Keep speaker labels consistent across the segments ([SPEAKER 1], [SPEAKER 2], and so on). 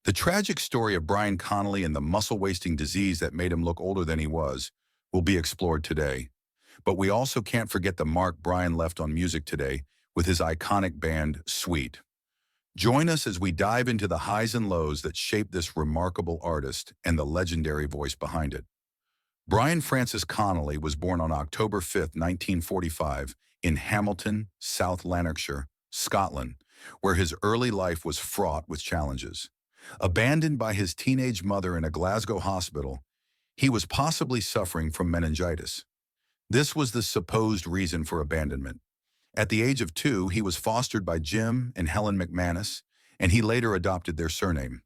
[SPEAKER 1] The tragic story of Brian Connolly and the muscle-wasting disease that made him look older than he was will be explored today. But we also can't forget the mark Brian left on music today with his iconic band, Sweet. Join us as we dive into the highs and lows that shaped this remarkable artist and the legendary voice behind it. Brian Francis Connolly was born on October 5, 1945, in Hamilton, South Lanarkshire, Scotland, where his early life was fraught with challenges. Abandoned by his teenage mother in a Glasgow hospital, he was possibly suffering from meningitis. This was the supposed reason for abandonment. At the age of 2, he was fostered by Jim and Helen McManus, and he later adopted their surname.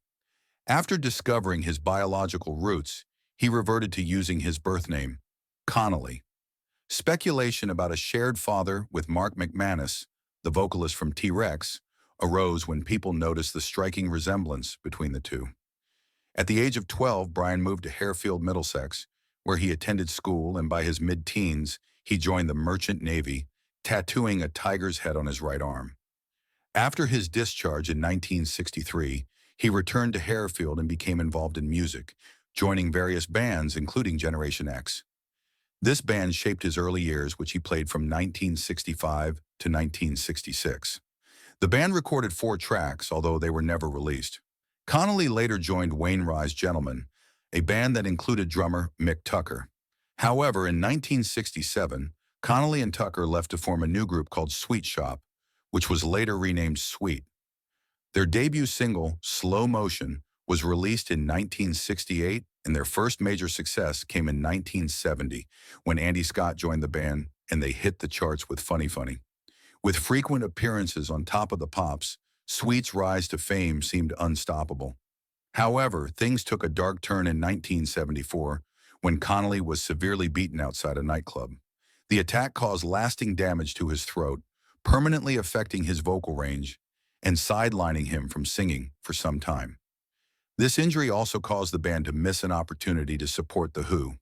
[SPEAKER 1] After discovering his biological roots, he reverted to using his birth name, Connolly. Speculation about a shared father with Mark McManus, the vocalist from T-Rex, arose when people noticed the striking resemblance between the two. At the age of 12, Brian moved to Harefield, Middlesex, where he attended school, and by his mid-teens, he joined the Merchant Navy, tattooing a tiger's head on his right arm. After his discharge in 1963, he returned to Harefield and became involved in music, joining various bands, including Generation X. This band shaped his early years, which he played from 1965 to 1966. The band recorded 4 tracks, although they were never released. Connolly later joined Wainwright's Gentlemen, a band that included drummer Mick Tucker. However, in 1967, Connolly and Tucker left to form a new group called Sweet Shop, which was later renamed Sweet. Their debut single, Slow Motion, was released in 1968, and their first major success came in 1970 when Andy Scott joined the band and they hit the charts with Funny Funny. With frequent appearances on Top of the Pops, Sweet's rise to fame seemed unstoppable. However, things took a dark turn in 1974 when Connolly was severely beaten outside a nightclub. The attack caused lasting damage to his throat, permanently affecting his vocal range and sidelining him from singing for some time. This injury also caused the band to miss an opportunity to support The Who.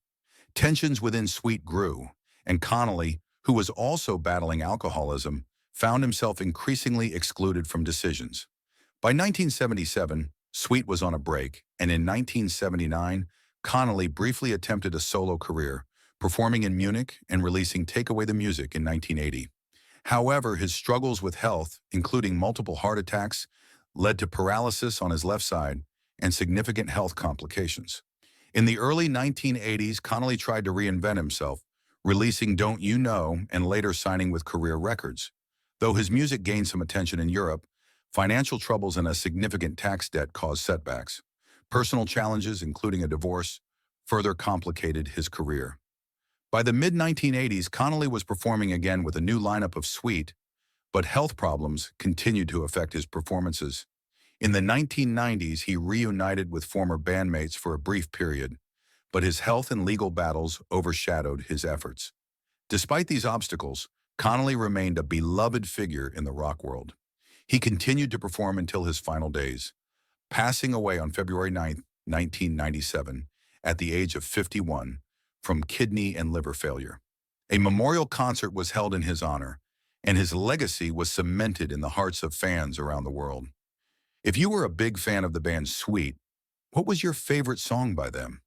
[SPEAKER 1] Tensions within Sweet grew, and Connolly, who was also battling alcoholism, found himself increasingly excluded from decisions. By 1977, Sweet was on a break, and in 1979, Connolly briefly attempted a solo career, performing in Munich and releasing Take Away the Music in 1980. However, his struggles with health, including multiple heart attacks, led to paralysis on his left side and significant health complications. In the early 1980s, Connolly tried to reinvent himself, releasing Don't You Know and later signing with Career Records. Though his music gained some attention in Europe, financial troubles and a significant tax debt caused setbacks. Personal challenges, including a divorce, further complicated his career. By the mid-1980s, Connolly was performing again with a new lineup of Sweet, but health problems continued to affect his performances. In the 1990s, he reunited with former bandmates for a brief period, but his health and legal battles overshadowed his efforts. Despite these obstacles, Connolly remained a beloved figure in the rock world. He continued to perform until his final days, passing away on February 9, 1997, at the age of 51, from kidney and liver failure. A memorial concert was held in his honor, and his legacy was cemented in the hearts of fans around the world. If you were a big fan of the band Sweet, what was your favorite song by them?